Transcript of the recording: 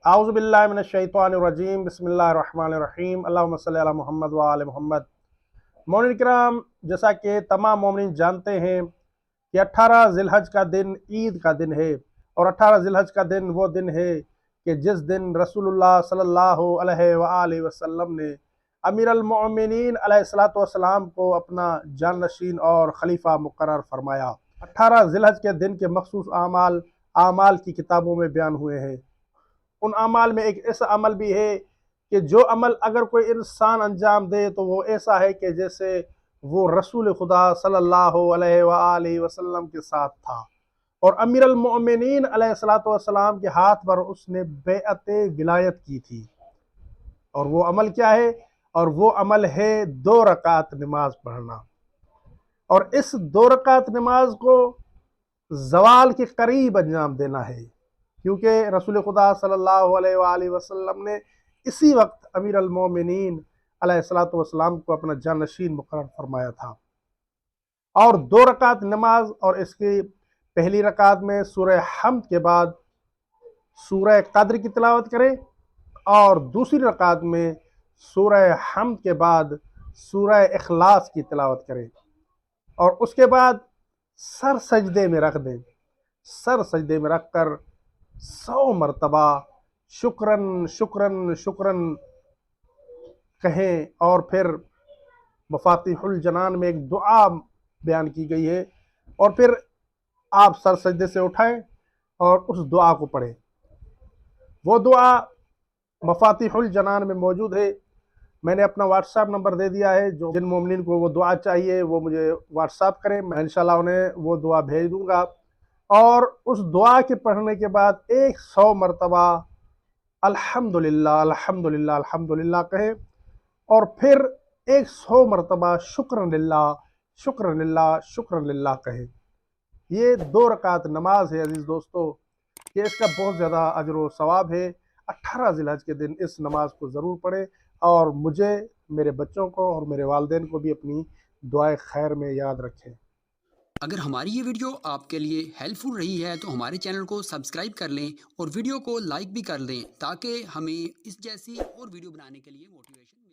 आऊज़ु बिल्लाहि मिनश शैतानिर रजीम बिस्मिल्लाहिर रहमानिर रहीम अल्लाहुम्मा सल्लि अला मुहम्मद व आले मुहम्मद। मोमिन किराम, जैसा कि तमाम मोमिन जानते हैं कि 18 ज़िलहज का दिन ईद का दिन है, और 18 ज़िलहज का दिन वो दिन है कि जिस दिन रसूलुल्लाह सल्लल्लाहु अलैहि व आलिहि वसल्लम ने अमीरुल मोमिनीन अलैहिस्सलातु वस्सलाम को अपना जाननशीन और खलीफा मुकर्रर फरमाया। 18 ज़िलहज के दिन के मखसूस आमाल की किताबों में बयान हुए हैं। उन अमाल में एक ऐसा अमल भी है कि जो अमल अगर कोई इंसान अंजाम दे तो वो ऐसा है कि जैसे वो रसूल खुदा सल्लल्लाहु अलैहि वसल्लम के साथ था, और अमीरुल मोमिनीन अलैहिस्सलातु वस्सलाम के हाथ पर उसने बेअत विलायत की थी। और वो अमल क्या है? और वो अमल है 2 रकात नमाज पढ़ना। और इस 2 रकात नमाज को ज़वाल के करीब अंजाम देना है, क्योंकि रसूल खुदा सल्लल्लाहु अलैहि वसल्लम ने इसी वक्त अमीर अल मोमिनीन अलैहिस्सलातु वस्सलाम को अपना जानशीन मुकर्रर फरमाया था। और 2 रकात नमाज, और इसकी पहली रकात में सूरह हम्द के बाद सूरह कद्र की तिलावत करें, और दूसरी रकात में सूरह हम्द के बाद सूरह इखलास की तिलावत करें, और उसके बाद सर सजदे में रख दें। सर सजदे में रख कर 100 मरतबा शुक्रन शुक्रन शुक्रन कहें। और फिर मफातिहुल जनान में एक दुआ बयान की गई है, और फिर आप सर सजदे से उठाएं और उस दुआ को पढ़ें। वो दुआ मफातिहुल जनान में मौजूद है। मैंने अपना व्हाट्सएप नंबर दे दिया है, जो जिन मोमिनीन को वो दुआ चाहिए वो मुझे व्हाट्सएप करें, मैं इंशाल्लाह उन्हें वो दुआ भेज दूंगा। और उस दुआ के पढ़ने के बाद 100 मरतबा अल्हम्दुलिल्लाह अल्हम्दुलिल्लाह अल्हम्दुलिल्लाह कहें, और फिर 100 मरतबा शुक्रनिल्लाह शुक्रनिल्लाह शुक्रनिल्लाह कहें। ये 2 रकात नमाज है अजीज़ दोस्तों, कि इसका बहुत ज़्यादा अजर व सवाब है। 18 ज़िलहज के दिन इस नमाज को ज़रूर पढ़ें, और मुझे, मेरे बच्चों को और मेरे वालिदैन को भी अपनी दुआए खैर में याद रखें। अगर हमारी ये वीडियो आपके लिए हेल्पफुल रही है तो हमारे चैनल को सब्सक्राइब कर लें और वीडियो को लाइक भी कर लें, ताकि हमें इस जैसी और वीडियो बनाने के लिए मोटिवेशन